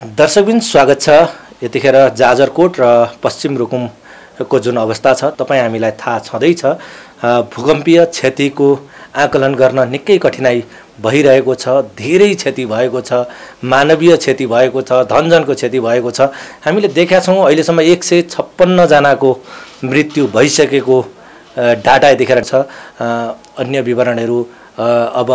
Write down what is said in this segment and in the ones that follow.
दर्शकबिन स्वागत छ। यतिखेर जाजरकोट र पश्चिम रुकुमको जुन अवस्था छ तपाईँ हामीलाई थाहा छँदैछ। भूकम्पीय क्षतिको आकलन गर्न निकै कठिनाई भइरहेको छ। धेरै क्षति भएको छ, मानवीय क्षति भएको छ, धनजनको क्षति भएको छ। हामीले देखेका छौँ अहिलेसम्म 156 जनाको मृत्यु भइसकेको डाटा यतिखेर छ। अन्य विवरणहरू अब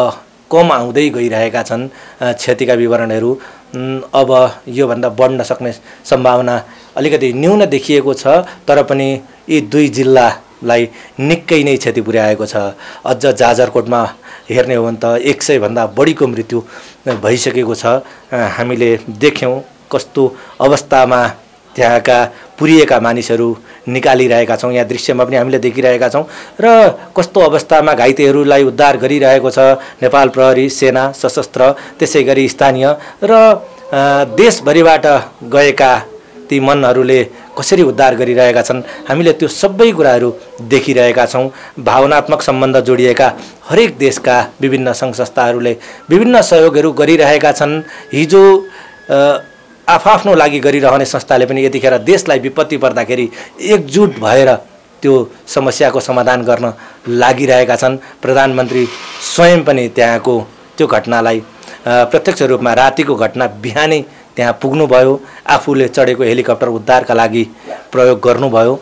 कम आउँदै गइरहेका छन्। क्षतिका विवरणहरू अब योभन्दा बढ्न सक्ने सम्भावना अलिकति न्यून देखिएको छ। तर पनि यी दुई जिल्लालाई निकै नै क्षति पुर्याएको छ। अझ जाजरकोटमा हेर्ने हो भने त 100 भन्दा बढीको मृत्यु भइसकेको छ। हामीले देख्यौँ कस्तो अवस्थामा त्यहाँका पुरिएका मानिसहरू निकालिरहेका छौँ। यहाँ दृश्यमा पनि हामीले देखिरहेका छौँ र कस्तो अवस्थामा घाइतेहरूलाई उद्धार गरिरहेको छ नेपाल प्रहरी, सेना, सशस्त्र, त्यसै गरी स्थानीय र देशभरिबाट गएका ती मनहरूले कसरी उद्धार गरिरहेका छन्। हामीले त्यो सबै कुराहरू देखिरहेका छौँ। भावनात्मक सम्बन्ध जोडिएका हरेक देशका विभिन्न सङ्घ संस्थाहरूले विभिन्न सहयोगहरू गरिरहेका छन्। हिजो आफ्नो लागि गरिरहने संस्थाले पनि यतिखेर देशलाई विपत्ति पर्दाखेरि एकजुट भएर त्यो समस्याको समाधान गर्न लागिरहेका छन्। प्रधानमन्त्री स्वयं पनि त्यहाँको त्यो घटनालाई प्रत्यक्ष रूपमा रातिको घटना बिहानै त्यहाँ पुग्नुभयो। आफूले चढेको हेलिकप्टर उद्धारका लागि प्रयोग गर्नुभयो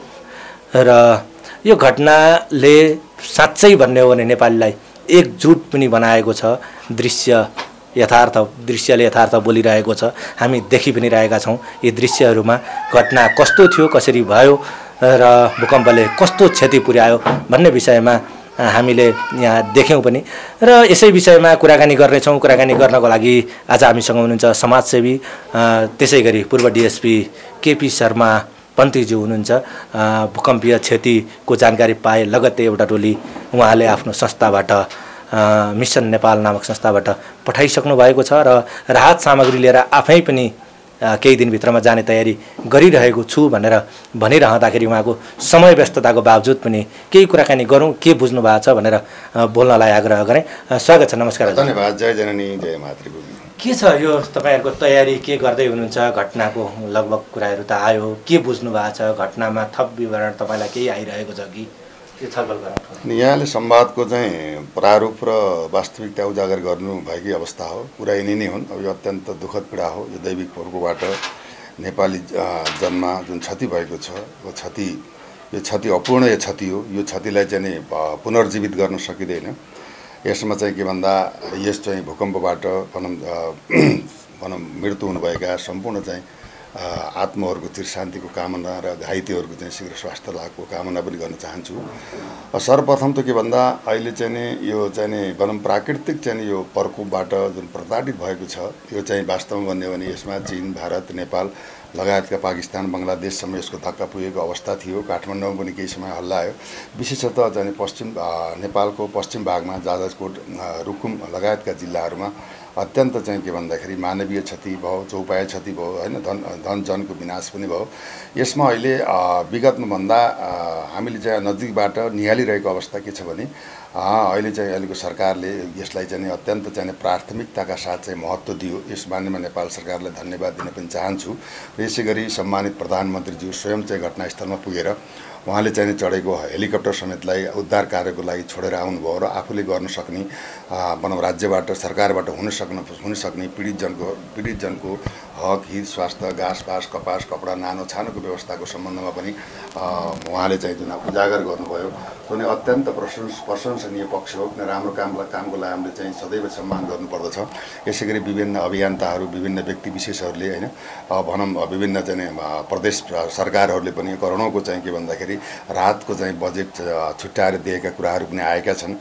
र यो घटनाले साँच्चै भन्ने हो भने नेपालीलाई एकजुट पनि बनाएको छ। दृश्यले यथार्थ बोलिरहेको छ। हामी देखि पनि रहेका छौँ यी दृश्यहरूमा घटना कस्तो थियो, कसरी भयो र भूकम्पले कस्तो क्षति पुर्यायो भन्ने विषयमा हामीले यहाँ देख्यौँ पनि र यसै विषयमा कुराकानी गर्नेछौँ। कुराकानी गर्नको लागि आज हामीसँग हुनुहुन्छ समाजसेवी, त्यसै गरी पूर्व डिएसपी केपी शर्मा पन्थीज्यू हुनुहुन्छ। भूकम्पीय क्षतिको जानकारी पाए लगत्तै एउटा टोली उहाँले आफ्नो संस्थाबाट मिसन नेपाल नामक संस्थाबाट पठाइसक्नु भएको छ र राहत सामग्री लिएर आफै पनि केही दिनभित्रमा जाने तयारी गरिरहेको छु भनेर भनिरहँदाखेरि उहाँको समय व्यस्तताको बावजुद पनि केही कुराकानी गरौँ, के बुझ्नु भएको छ भनेर बोल्नलाई आग्रह गरेँ। स्वागत छ। नमस्कार। धन्यवाद। जय जननी जय मातृभूमि। के छ यो तपाईँहरूको तयारी, के गर्दै हुनुहुन्छ? घटनाको लगभग कुराहरू त आयो, के बुझ्नु भएको छ? घटनामा थप विवरण तपाईँलाई केही आइरहेको छ कि छलफल गरौँ? यहाँले संवादको चाहिँ प्रारूप र वास्तविकता उजागर गर्नु भएकै अवस्था हो। कुरा यिनी नै हुन्। अब यो अत्यन्त दुःखद पीडा हो। यो दैविक प्रकोपबाट नेपाली जनमा जुन क्षति भएको छ, यो क्षति अपूर्ण क्षति हो। यो क्षतिलाई चाहिँ पुनर्जीवित गर्न सकिँदैन। यसमा चाहिँ के भन्दा यस चाहिँ भूकम्पबाट भनौँ मृत्यु हुनुभएका सम्पूर्ण चाहिँ आत्माहरूको चिरशान्तिको कामना र घाइतेहरूको चाहिँ शीघ्र स्वास्थ्य लाभको कामना पनि गर्न चाहन्छु। सर्वप्रथम त के भन्दा अहिले चाहिँ नि यो चाहिँ नि भनौँ प्राकृतिक चाहिँ यो प्रकोपबाट जुन प्रताडित भएको छ, यो चाहिँ वास्तवमा भन्ने हो भने यसमा चीन, भारत, नेपाल लगायतका पाकिस्तान, बङ्गलादेशसम्म यसको धक्का पुगेको अवस्था थियो। काठमाडौँमा पनि केही समय हल्ला आयो। विशेषतः चाहिँ नेपालको पश्चिम भागमा जाजरकोट, रुकुम लगायतका जिल्लाहरूमा अत्यन्त चाहिँ के भन्दाखेरि मानवीय क्षति भयो, चौपाया क्षति भयो, होइन, धन जनको विनाश पनि भयो। यसमा अहिले विगतमा भन्दा हामीले चाहिँ नजिकबाट निहालिरहेको अवस्था के छ भने अहिले चाहिँ अहिलेको सरकारले यसलाई चाहिँ अत्यन्त चाहिँ प्राथमिकताका साथ चाहिँ महत्त्व दियो। यस बारेमा नेपाल सरकारलाई धन्यवाद दिन पनि चाहन्छु। र यसै गरी सम्मानित प्रधानमन्त्रीज्यू स्वयं चाहिँ घटनास्थलमा पुगेर उहाँले चाहिँ चढेको हेलिकप्टर समेतलाई उद्धार कार्यको लागि छोडेर आउनुभयो र आफूले गर्न सक्ने भनौँ राज्यबाट, सरकारबाट हुन सक्ने पीडितजनको हक, हित, स्वास्थ्य, घाँसपास, कपास, कपडा, नानो छानोको व्यवस्थाको सम्बन्धमा पनि उहाँले चाहिँ जुन उजागर गर्नुभयो त्यो नै अत्यन्त प्रशंसनीय पक्ष हो। किन राम्रो कामको लागि हामीले चाहिँ सदैव सम्मान गर्नुपर्दछ। यसै गरी विभिन्न अभियन्ताहरू, विभिन्न व्यक्ति विशेषहरूले, होइन, भनौँ विभिन्न चाहिँ प्रदेश सरकारहरूले पनि करोडौँको चाहिँ के भन्दाखेरि राहतको चाहिँ बजेट छुट्याएर दिएका कुराहरू पनि आएका छन्।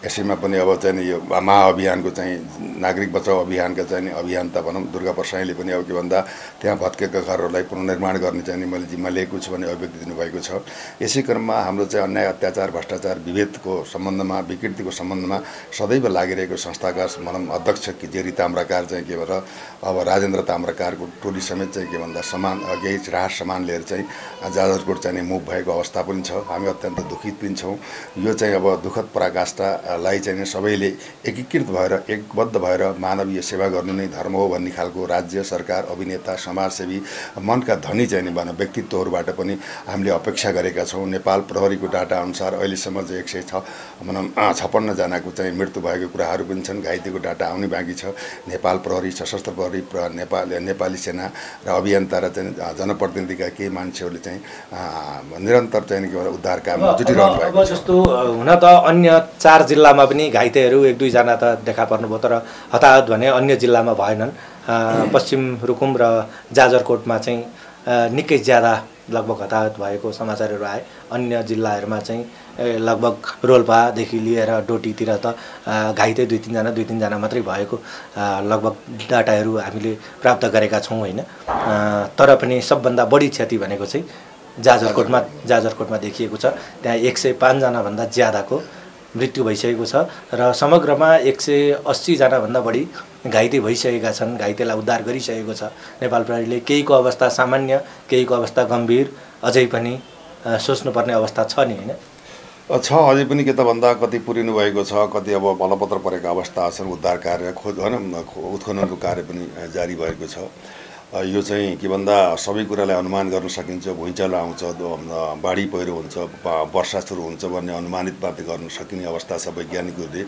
यसैमा पनि अब चाहिँ यो महाअभियानको चाहिँ नागरिक बचाउ अभियानका चाहिँ अभियन्ता भनौँ दुर्गा प्रसाईले पनि अब के भन्दा त्यहाँ भत्केका घरहरूलाई पुनर्निर्माण गर्ने चाहिँ मैले जिम्मा लिएको छु भने अभिव्यक्ति दिनुभएको छ। यसै क्रममा हाम्रो चाहिँ अन्याय, अत्याचार, भ्रष्टाचार, विभेदको सम्बन्धमा, विकृतिको सम्बन्धमा सदैव लागिरहेको संस्थाका भनौँ अध्यक्ष जेरी ताम्राकार चाहिँ के भएर अब राजेन्द्र ताम्राकारको टोली समेत चाहिँ के भन्दा केही राहत सामान लिएर चाहिँ जाजरकोट चाहिँ मुभ भएको अवस्था पनि छ। हामी अत्यन्त दुखित पनि छौँ। यो चाहिँ अब दुःखद पराकाष्ठालाई चाहिँ सबैले एकीकृत भएर, एकबद्ध भएर मानवीय सेवा गर्नु नै धर्म हो भन्ने खालको राज्य सरकार कलाकार, अभिनेता, समाजसेवी, मनका धनी चाहिँ नि भनौँ व्यक्तित्वहरूबाट पनि हामीले अपेक्षा गरेका छौँ। नेपाल प्रहरीको डाटा अनुसार अहिलेसम्म चाहिँ 156 जनाको चाहिँ मृत्यु भएको कुराहरू पनि छन्। घाइतेको डाटा आउने बाँकी छ। नेपाल प्रहरी, सशस्त्र प्रहरी, नेपाली सेना र अभियन्ता र चाहिँ जनप्रतिनिधिका केही मान्छेहरूले चाहिँ निरन्तर चाहिँ के उद्धार काममा जुटिरहनु भएको छ। जस्तो हुन त अन्य 4 जिल्लामा पनि घाइतेहरू 1-2 जना त देखा पर्नुभयो, तर हताहत भने अन्य जिल्लामा भएनन्। पश्चिम रुकुम र जाजरकोटमा चाहिँ निकै ज्यादा लगभग हताहत भएको समाचारहरू आए। अन्य जिल्लाहरूमा चाहिँ लगभग रोल्पादेखि लिएर डोटीतिर त घाइते 2-3 जना मात्रै भएको लगभग डाटाहरू हामीले प्राप्त गरेका छौँ होइन। तर पनि सबभन्दा बढी क्षति भनेको चाहिँ जाजरकोटमा देखिएको छ। त्यहाँ 105 जनाभन्दा ज्यादाको मृत्यु भइसकेको छ र समग्रमा 180 जनाभन्दा बढी घाइते भइसकेका छन्। घाइतेलाई उद्धार गरिसकेको छ नेपाल प्रहरीले। केहीको अवस्था सामान्य, केहीको अवस्था गम्भीर, अझै पनि सोच्नुपर्ने अवस्था छ नि होइन? अझै पनि के त भन्दा कति पुरिनु भएको छ, कति अब बलपत्र परेका अवस्था छन्। उद्धार कार्य उत्खननको कार्य पनि जारी भएको छ। यो चाहिँ के भन्दा सबै कुरालाई अनुमान गर्न सकिन्छ। भुइँचालो आउँछ, बाढी पहिरो हुन्छ, वर्षा सुरु हुन्छ भन्ने अनुमानित मात्रै गर्न सकिने अवस्था छ वैज्ञानिकहरूले,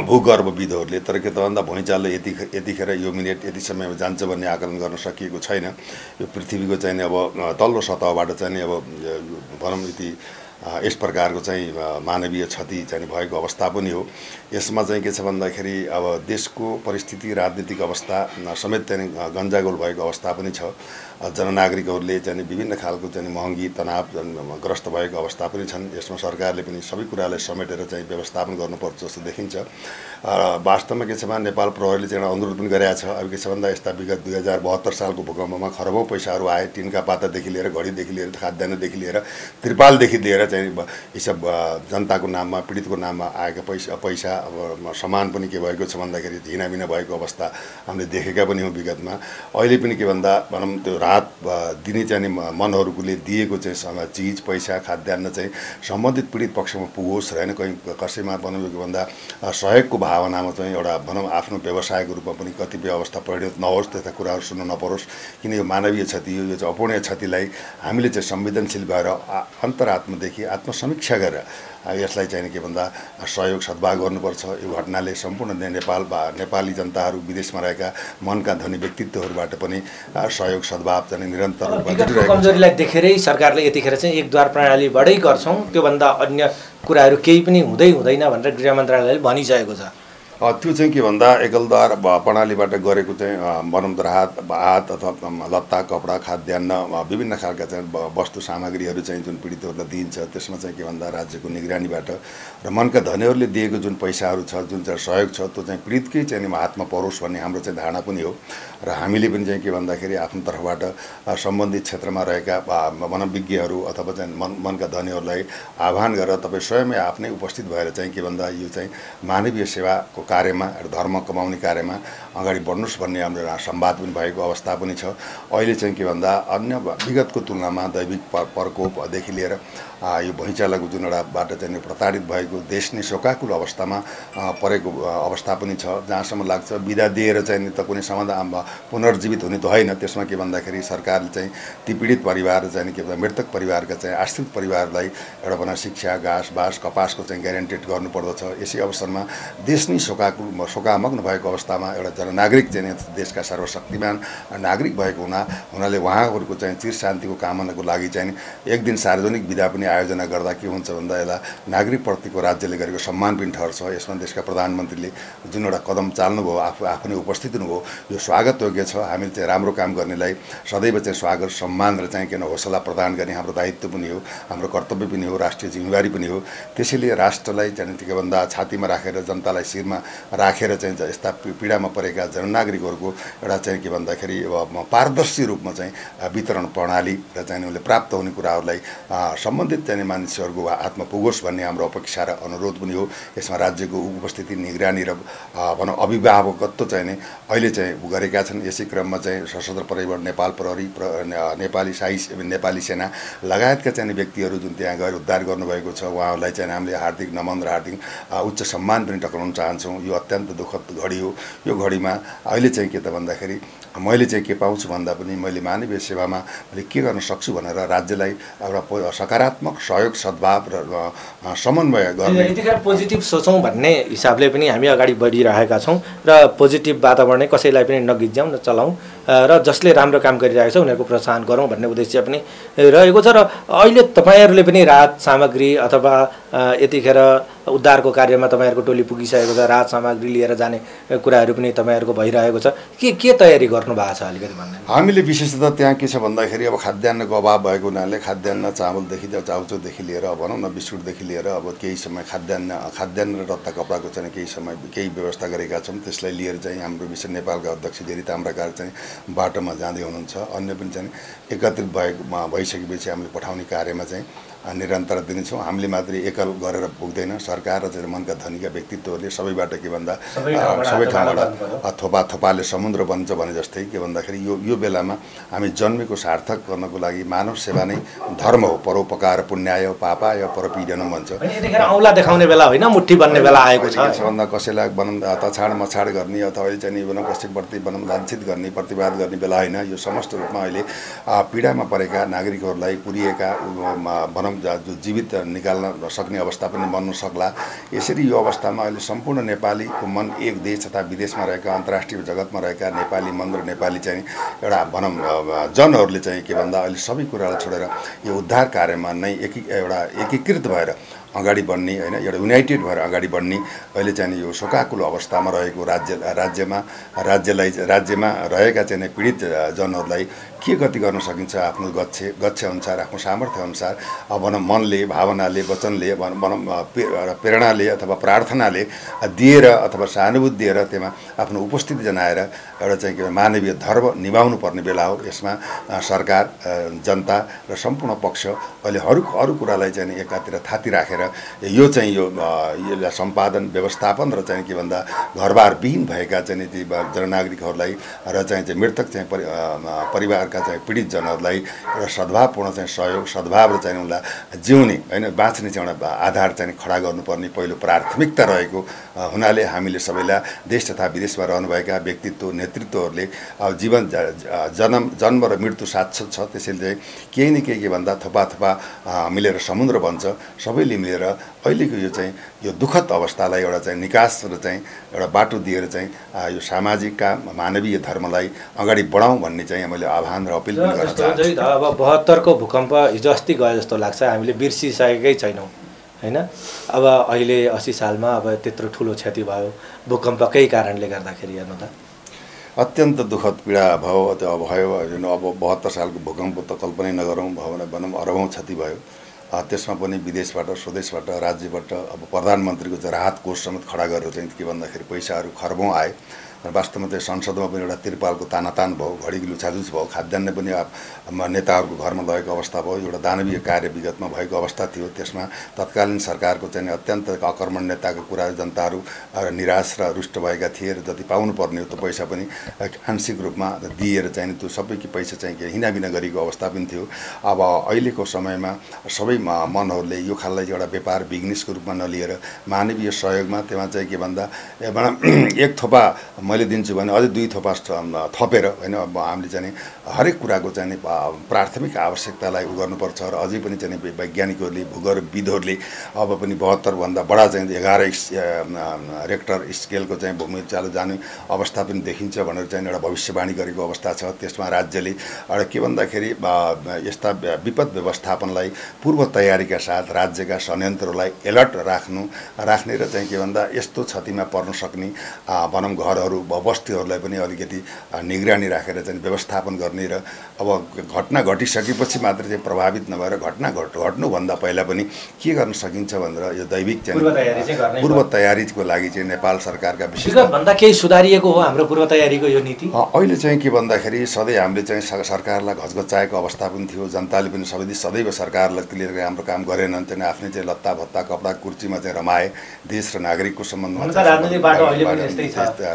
भूगर्भविदहरूले। तर के त भन्दा भुइँचालो यतिखेर यो मिनेट यति समयमा जान्छ भन्ने आकलन गर्न सकिएको छैन। यो पृथ्वीको चाहिँ अब तल्लो सतहबाट चाहिँ अब भनौँ यति यस प्रकारको चाहिँ मानवीय क्षति चाहिँ भएको अवस्था पनि हो। यसमा चाहिँ के छ भन्दाखेरि अब देशको परिस्थिति, राजनीतिक अवस्था समेत चाहिँ गन्जागोल भएको अवस्था पनि छ। जननागरिकहरूले चाहिँ विभिन्न खालको चाहिँ महँगी, तनाव ग्रस्त भएको अवस्था पनि छन्। यसमा सरकारले पनि सबै कुरालाई समेटेर चाहिँ व्यवस्थापन गर्नुपर्छ जस्तो देखिन्छ। वास्तवमा के छ भने नेपाल प्रहरीले चाहिँ एउटा अनुरोध पनि गरेको छ। अब के छ भन्दा यस्ता विगत 2072 सालको भूकम्पमा खरबौँ पैसाहरू आए। टिनका पातादेखि लिएर, घडीदेखि लिएर, खाद्यान्नदेखि लिएर, त्रिपालदेखि लिएर चाहिँ यी सब जनताको नाममा, पीडितको नाममा आएका पैसा अब सामान पनि के भएको छ भन्दाखेरि धिनामिना भएको अवस्था हामीले देखेका पनि हौँ विगतमा। अहिले पनि के भन्दा भनौँ त्यो राहत दिने चाहिँ मनहरूले दिएको चाहिँ चिज, पैसा, खाद्यान्न चाहिँ सम्बन्धित पीडित पक्षमा पुगोस् र होइन कहीँ कसैमा भनौँ के भन्दा सहयोगको भावनामा चाहिँ एउटा भनौँ आफ्नो व्यवसायको रूपमा पनि कतिपय अवस्था परिणत नहोस्, त्यस्ता कुराहरू सुन्न नपरोस्। किन यो मानवीय क्षति हो, यो चाहिँ अपूर्णीय क्षतिलाई हामीले चाहिँ संवेदनशील भएर अन्तरात्मादेखि आत्मसमीक्षा गरेर यसलाई चाहिँ के भन्दा सहयोग सद्भाव गर्नुपर्छ। यो घटनाले सम्पूर्ण नेपाली जनताहरू, विदेशमा रहेका मनका धनी व्यक्तित्वहरूबाट पनि सहयोग सद्भाव चाहिँ निरन्तर कमजोरीलाई देखेरै सरकारले यतिखेर चाहिँ एकद्वार प्रणालीबाटै गर्छौँ, त्योभन्दा अन्य कुराहरू केही पनि हुँदैन भनेर गृह मन्त्रालयले भनिसकेको छ। त्यो चाहिँ के भन्दा एकलद्वार प्रणालीबाट गरेको चाहिँ भनौँ राहत अथवा लत्ता, कपडा, खाद्यान्न, विभिन्न खालका चाहिँ वस्तु सामग्रीहरू चाहिँ जुन पीडितहरूलाई दिइन्छ, त्यसमा चाहिँ के भन्दा राज्यको निगरानीबाट र मनका धनीहरूले दिएको जुन पैसाहरू छ, जुन चाहिँ सहयोग छ, त्यो चाहिँ पीडितकै चाहिँ हातमा परोस् भन्ने हाम्रो चाहिँ धारणा पनि हो। र हामीले पनि चाहिँ के भन्दाखेरि आफ्नो तर्फबाट सम्बन्धित क्षेत्रमा रहेका मनोविज्ञहरू अथवा चाहिँ मनका धनीहरूलाई आह्वान गरेर तपाईँ स्वयमै आफ्नै उपस्थित भएर चाहिँ के भन्दा यो चाहिँ मानवीय सेवाको कार्यमा, धर्म कमाउने कार्यमा अगाडि बढ्नुहोस् भन्ने हाम्रो संवाद पनि भएको अवस्था पनि छ। अहिले चाहिँ के भन्दा अन्य विगतको तुलनामा दैविक प्रकोपदेखि लिएर यो भुइँचालोको जुन एउटाबाट चाहिँ प्रताडित भएको देश नै शोकाकुल अवस्थामा परेको अवस्था पनि छ। जहाँसम्म लाग्छ बिदा दिएर चाहिँ त कुनै समाधान पुनर्जीवित हुने त होइन। त्यसमा के भन्दाखेरि सरकारले चाहिँ ती पीडित परिवार चाहिँ के भन्दा मृतक परिवारका चाहिँ आश्रित परिवारलाई एउटा भनौँ शिक्षा, घाँस बाँस, कपासको चाहिँ ग्यारेन्टेड गर्नुपर्दछ। यसै अवसरमा देश नै शोकामग्न भएको अवस्थामा एउटा जननागरिक चाहिँ देशका सर्वशक्तिमान नागरिक भएको हुनाले उहाँहरूको चाहिँ चिर शान्तिको कामनाको लागि चाहिँ एक दिन सार्वजनिक बिदा पनि आयोजना गर्दा के हुन्छ भन्दा यसलाई नागरिकप्रतिको राज्यले गरेको सम्मान पनि ठहर्छ। यसमा देशका प्रधानमन्त्रीले जुन एउटा कदम चाल्नुभयो, आफू नै उपस्थित हुनुभयो, यो स्वागत योग्य छ। हामीले चाहिँ राम्रो काम गर्नेलाई सदैव चाहिँ स्वागत, सम्मान र चाहिँ किन हौसला प्रदान गर्ने हाम्रो दायित्व पनि हो, हाम्रो कर्तव्य पनि हो, राष्ट्रिय जिम्मेवारी पनि हो। त्यसैले राष्ट्रलाई चाहिँ के भन्दा छातीमा राखेर, जनतालाई शिरमा राखेर चाहिँ यस्ता पीडामा परेका जननागरिकहरूको एउटा चाहिँ के भन्दाखेरि पारदर्शी रूपमा चाहिँ वितरण प्रणाली र चाहिँ उनले प्राप्त हुने कुराहरूलाई सम्बन्धित चाहिँ मानिसहरूको हातमा पुगोस् भन्ने हाम्रो अपेक्षा र अनुरोध पनि हो। यसमा राज्यको उपस्थिति, निगरानी र भनौँ अभिभावकत्व चाहिँ अहिले चाहिँ गरेका छन्। यसै क्रममा चाहिँ सशस्त्र प्रहरीबाट नेपाल प्रहरी, नेपाली सेना लगायतका चाहिँ व्यक्तिहरू जुन त्यहाँ गएर उद्धार गर्नुभएको छ, उहाँहरूलाई चाहिँ हामीले हार्दिक नमन र हार्दिक उच्च सम्मान पनि टक्राउन चाहन्छौँ। यो अत्यन्त दुःखद घडी हो। यो घडीमा अहिले चाहिँ के त भन्दाखेरि मैले चाहिँ के पाउँछु भन्दा पनि मैले मानवीय सेवामा मैले के गर्न सक्छु भनेर राज्यलाई एउटा सकारात्मक सहयोग सद्भाव र समन्वय गर्ने यतिखेर पोजिटिभ सोचौँ भन्ने हिसाबले पनि हामी अगाडि बढिरहेका छौँ र पोजिटिभ वातावरणै कसैलाई पनि नगिज्याउँ न चलाउँ र जसले राम्रो काम गरिरहेको छ उनीहरूको प्रोत्साहन गरौँ भन्ने उद्देश्य पनि रहेको छ। र अहिले तपाईँहरूले पनि राहत सामग्री अथवा यतिखेर उद्धारको कार्यमा तपाईँहरूको टोली पुगिसकेको छ, राहत सामग्री लिएर जाने कुराहरू पनि तपाईँहरूको भइरहेको छ। के तयारी गर्नु भएको छ अलिकति भन्नु? हामीले विशेषतः त्यहाँ के छ भन्दाखेरि अब खाद्यान्नको अभाव भएको हुनाले खाद्यान्न चामलदेखि चाउचोदेखि लिएर भनौँ न बिस्कुटदेखि लिएर अब केही समय खाद्यान्न र रत्ता कपडाको चाहिँ केही समय केही व्यवस्था गरेका छौँ। त्यसलाई लिएर चाहिँ हाम्रो विशेष नेपालका अध्यक्ष धेरै ताम्राकार चाहिँ बाटोमा जाँदै हुनुहुन्छ। अन्य पनि चाहिँ एकत्रित भइसकेपछि हामीले पठाउने कार्यमा चाहिँ निरन्तर दिनेछौँ। हामीले मात्रै एकल गरेर पुग्दैन, सरकार र चाहिँ मनका धनीका व्यक्तित्वहरूले सबैबाट के भन्दा सबै ठाउँबाट थोपाले समुद्र बन्छ भने जस्तै के भन्दाखेरि यो बेलामा हामी जन्मेको सार्थक गर्नको लागि मानव सेवा नै धर्म हो। परोपकार पुण्याय पापाय परपीडनम भन्छ। यतिखेर औँला देखाउने बेला होइन, मुट्ठी बन्ने बेला आएको छ भन्दा कसैलाई भनौँ तछाड मछाड गर्ने अथवा अहिले चाहिँ भनौँ कसैप्रति भनौँ लाञ्छित गर्ने प्रतिवाद गर्ने बेला होइन। यो समस्त रूपमा अहिले पीडामा परेका नागरिकहरूलाई पुरिएका भनौँ जो जीवित निकाल्न सक्ने अवस्था पनि बन्न सक्ला। यसरी यो अवस्थामा अहिले सम्पूर्ण नेपालीको मन एक देश तथा विदेशमा रहेका अन्तर्राष्ट्रिय जगतमा रहेका नेपाली मन र नेपाली चाहिँ एउटा भनौँ जनहरूले चाहिँ के भन्दा अहिले सबै कुरालाई छोडेर यो उद्धार कार्यमा नै एकीकृत भएर अगाडि बढ्ने होइन, एउटा युनाइटेड भएर अगाडि बढ्ने अहिले चाहिँ यो शोकाकुल अवस्थामा रहेको राज्यमा रहेका चाहिँ पीडित जनहरूलाई के गति गर्न सकिन्छ आफ्नो गच्छे अनुसार आफ्नो सामर्थ्य अनुसार अब भनौँ मनले भावनाले वचनले भनौँ प्रेरणाले अथवा प्रार्थनाले दिएर अथवा सहानुभूति दिएर त्यसमा आफ्नो उपस्थिति जनाएर एउटा चाहिँ के मानवीय धर्म निभाउनु पर्ने बेला हो। यसमा सरकार जनता र सम्पूर्ण पक्ष अहिले अरू कुरालाई चाहिँ एकातिर थाती राखेर यो चाहिँ यसलाई सम्पादन व्यवस्थापन र चाहिँ के भन्दा घरबार विहीन भएका चाहिँ ती जननागरिकहरूलाई र चाहिँ मृतक चाहिँ परिवारका चाहिँ पीडित जनहरूलाई एउटा सद्भावपूर्ण चाहिँ सहयोग सद्भाव र चाहिँ उनलाई जिउने होइन बाँच्ने चाहिँ एउटा आधार चाहिँ खडा गर्नुपर्ने पहिलो प्राथमिकता रहेको हुनाले हामीले सबैलाई देश तथा विदेशमा रहनुभएका व्यक्तित्व नेतृत्वहरूले अब जीवन जन्म र मृत्यु साथ छ। त्यसैले चाहिँ केही न केही के भन्दा थोपा मिलेर समुद्र बन्छ। सबैले मिलेर अहिलेको यो दुःखद अवस्थालाई एउटा चाहिँ निकास र चाहिँ एउटा बाटो दिएर चाहिँ यो सामाजिक काम मानवीय धर्मलाई अगाडि बढाउँ भन्ने चाहिँ मैले आह्वान र अपिल पनि गर्न चाहन्छु। अब 72 को भूकम्प हिजो अस्ति गए जस्तो लाग्छ, हामीले बिर्सिसकेकै छैनौँ होइन। अब अहिले 80 सालमा अब त्यत्रो ठुलो क्षति भयो भूकम्पकै कारणले गर्दाखेरि हेर्नु त अत्यन्त दुःखद पीडा भयो। अब 72 सालको भूकम्प त कल्पनै नगरौँ, भनौँ अरबौँ क्षति भयो। त्यसमा पनि विदेशबाट स्वदेशबाट राज्यबाट अब प्रधानमन्त्रीको चाहिँ राहत कोष समेत खडा गरेर चाहिँ के भन्दाखेरि पैसाहरू खर्बौँ आए। वास्तवमा चाहिँ संसदमा पनि एउटा तिरपालको तानातान भयो, घडीको लुछालुछ भयो, खाद्यान्न पनि नेताहरूको घरमा लगेको अवस्था भयो। एउटा दानवीय कार्य विगतमा भएको अवस्था थियो। त्यसमा तत्कालीन सरकारको चाहिँ अत्यन्त अकर्मण नेताको कुरा जनताहरू निराश र रुष्ट भएका थिए र जति पाउनुपर्ने त्यो पैसा पनि आंशिक रूपमा दिएर चाहिँ त्यो सबैको पैसा चाहिँ हिनाबिना गरेको अवस्था पनि थियो। अब अहिलेको समयमा सबै मनहरूले यो खाललाई एउटा व्यापार बिजनेसको रूपमा नलिएर मानवीय सहयोगमा त्यसमा चाहिँ के भन्दा एक थोपा मैले दिन्छु भने अझै 2 थोपा थपेर होइन हामीले चाहिँ हरेक कुराको चाहिँ प्राथमिक आवश्यकतालाई गर्नुपर्छ र अझै पनि चाहिँ वैज्ञानिकहरूले भूगर्भविदहरूले अब पनि 72 भन्दा बडा चाहिँ 11 रेक्टर स्केलको चाहिँ भूमि चालु जाने अवस्था पनि देखिन्छ भनेर चाहिँ एउटा भविष्यवाणी गरेको अवस्था छ। त्यसमा राज्यले एउटा के भन्दाखेरि यस्ता विपद व्यवस्थापनलाई पूर्व तयारीका साथ राज्यका संयन्त्रहरूलाई एलर्ट राख्ने र चाहिँ के भन्दा यस्तो क्षतिमा पर्न सक्ने भनौँ घरहरू बस्तीहरूलाई पनि अलिकति निगरानी राखेर चाहिँ व्यवस्थापन गर्ने र अब घटना घटिसकेपछि मात्र चाहिँ प्रभावित नभएर घटना घट्नुभन्दा पहिला पनि के गर्न सकिन्छ भनेर यो दैविक चाहिँ पूर्व तयारीको लागि चाहिँ नेपाल सरकारका विशेष भन्दा केही सुधारिएको हो हाम्रो पूर्व तयारीको यो नीति। अहिले चाहिँ के भन्दाखेरि सधैँ हामीले चाहिँ सरकारलाई घचघचाएको अवस्था पनि थियो। जनताले पनि सदैव सरकारलाई लिएर हाम्रो काम गरेनन्, चाहिँ आफ्नै चाहिँ लत्ता भत्ता कपडा कुर्चीमा चाहिँ रमाए। देश र नागरिकको सम्बन्धमा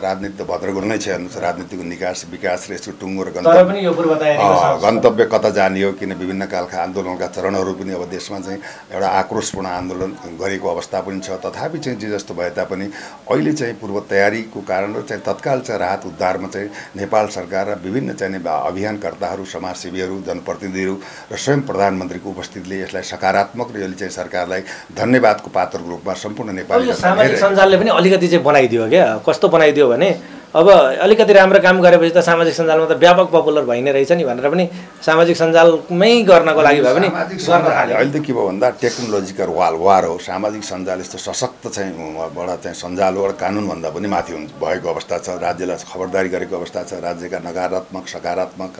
राजनीति राजनीति त भद्रगुण नै छ हेर्नुहोस्, राजनीतिको निकास विकास र यसको टुङ्गो र तर पनि यो पूर्व तयारीको गन्तव्य कता जाने हो, किन विभिन्न कालका आन्दोलनका चरणहरू पनि अब देशमा चाहिँ एउटा आक्रोशपूर्ण आन्दोलन गरेको अवस्था पनि छ। तथापि चाहिँ जे जस्तो भए तापनि अहिले चाहिँ पूर्व तयारीको कारण र चाहिँ तत्काल चाहिँ राहत उद्धारमा चाहिँ नेपाल सरकार र विभिन्न चाहिँ अभियानकर्ताहरू, समाजसेवीहरू, जनप्रतिनिधिहरू र स्वयं प्रधानमन्त्रीको उपस्थितिले यसलाई सकारात्मक र यसले चाहिँ सरकारलाई धन्यवादको पात्रको रूपमा सम्पूर्ण नेपाली सामाजिक सञ्जालले पनि अलिकति चाहिँ बनाइदियो क्या। कस्तो बनाइदियो भने अब अलिकति राम्रो काम गरेपछि त सामाजिक सञ्जालमा त व्यापक पपुलर भइ नै रहेछ नि भनेर पनि सामाजिक सञ्जालमै गर्नको लागि भए पनि अहिले त के भयो भन्दा टेक्नोलोजीको वार हो। सामाजिक सञ्जाल यस्तो सशक्त चाहिँ सञ्जाल हो, कानुनभन्दा पनि माथि भएको अवस्था छ। राज्यलाई खबरदारी गरेको अवस्था छ, राज्यका नकारात्मक सकारात्मक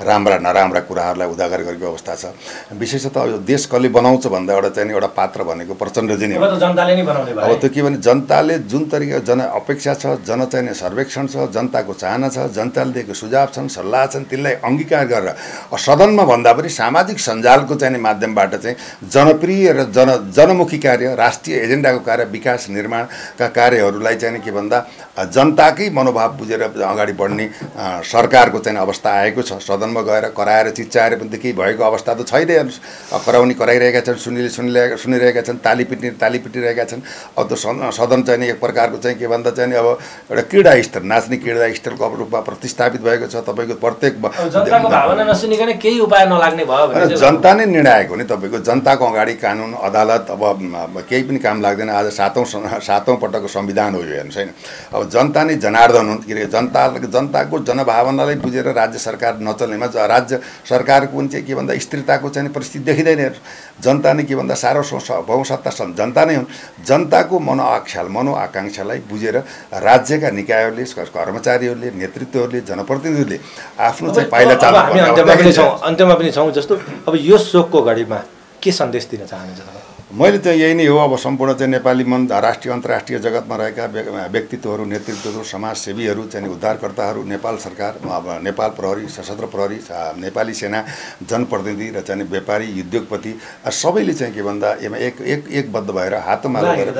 राम्रा नराम्रा कुराहरूलाई उजागर गरेको अवस्था छ। विशेषतः यो देश कसले बनाउँछ भन्दा एउटा पात्र भनेको प्रचण्डजी नै हो। अब त्यो के भने जनताले जुन तरिका अपेक्षा छ, चाहिँ सर्वेक्षण छ, जनताको चाहना छ, जनताले दिएको सुझाव छन्, सल्लाह छन्, तिनलाई अङ्गीकार गरेर सदनमा भन्दा पनि सामाजिक सञ्जालको चाहिँ माध्यमबाट चाहिँ जनप्रिय र जनमुखी कार्य, राष्ट्रिय एजेन्डाको कार्य, विकास निर्माणका कार्यहरूलाई चाहिँ के भन्दा जनताकै मनोभाव बुझेर अगाडि बढ्ने सरकारको चाहिँ अवस्था आएको छ। सदनमा गएर कराएर चिच्चाएर पनि केही भएको अवस्था त छैन। कराउने कराइरहेका छन्, सुनिरहेका छन्, ताली पिटिरहेका छन्। अब त सदन चाहिँ एक प्रकारको चाहिँ के भन्दा चाहिँ अब एउटा क्रीडा स्थल, नाच्ने क्रीडा स्थलको रूपमा प्रतिस्थापित भएको छ। तपाईँको प्रत्येक जनताको भावना नसुनिकन केही उपाय नलाग्ने भयो भने जनता नै निर्णय आएको नि। तपाईँको जनताको अगाडि कानुन अदालत अब केही पनि काम लाग्दैन। आज सातौँ पटकको संविधान हो यो, हेर्नुहोस् होइन। अब जनता नै जनार्दन हुन्। के अरे जनताको जनभावनालाई बुझेर राज्य सरकार नचल्नेमा राज्य सरकारको पनि चाहिँ के भन्दा स्थिरताको चाहिँ परिस्थिति देखिँदैन। जनता नै के भन्दा बहुसत्ता जनता नै हुन्। जनताको मनोआकाङ्क्षालाई बुझेर राज्यका निकायहरूले, कर्मचारीहरूले, नेतृत्वहरूले, जनप्रतिनिधिहरूले आफ्नो चाहिँ पाइला चाल्नु। अन्त्यमा पनि छौँ जस्तो अब यो शोकको घडीमा के सन्देश दिन चाहनुहुन्छ तपाईँ? मैले चाहिँ यही नै हो। अब सम्पूर्ण चाहिँ नेपाली राष्ट्रिय अन्तर्राष्ट्रिय जगतमा रहेका व्यक्तित्वहरू, नेतृत्वहरू, समाजसेवीहरू, चाहिँ उद्धारकर्ताहरू, नेपाल सरकार, अब नेपाल प्रहरी, सशस्त्र प्रहरी, नेपाली सेना, जनप्रतिनिधि र चाहिँ व्यापारी, उद्योगपति सबैले चाहिँ के भन्दा एकबद्ध भएर हातमालो गरेर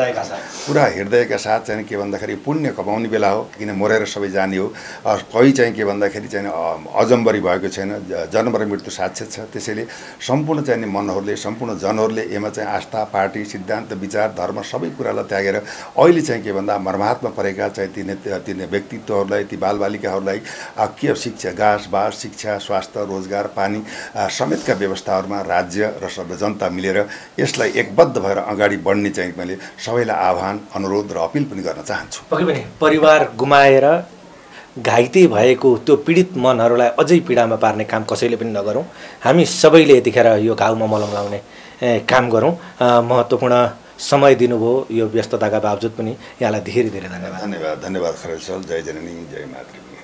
पुरा हृदयका साथ चाहिँ के भन्दाखेरि पुण्य कमाउने बेला हो। किन मरेर सबै जाने हो। कोही चाहिँ के भन्दाखेरि चाहिँ अजम्बरी भएको छैन, जन्म र मृत्यु साक्षात छ। त्यसैले सम्पूर्ण चाहिँ मनहरूले, सम्पूर्ण जनहरूले यसमा चाहिँ आस्था, पार्टी, सिद्धान्त, विचार, धर्म सबै कुरालाई त्यागेर अहिले चाहिँ के भन्दा मर्माहतमा परेका चाहिँ ती व्यक्तित्वहरूलाई, ती बालबालिकाहरूलाई के शिक्षा, घाँस बास, शिक्षा, स्वास्थ्य, रोजगार, पानी समेतका व्यवस्थाहरूमा राज्य र सबै जनता मिलेर यसलाई एकबद्ध भएर अगाडि बढ्ने चाहिँ मैले सबैलाई आह्वान, अनुरोध र अपिल पनि गर्न चाहन्छु। पक्कै पनि परिवार गुमाएर घाइते भएको त्यो पीडित मनहरूलाई अझै पीडामा पार्ने काम कसैले पनि नगरौँ। हामी सबैले यतिखेर यो घाउमा मलम लाउने काम गरौँ। महत्त्वपूर्ण समय दिनुभयो यो व्यस्तताका बावजुद पनि। यहाँलाई धेरै धेरै धन्यवाद। धन्यवाद खरेल सर। जय जननी, जय मातृ।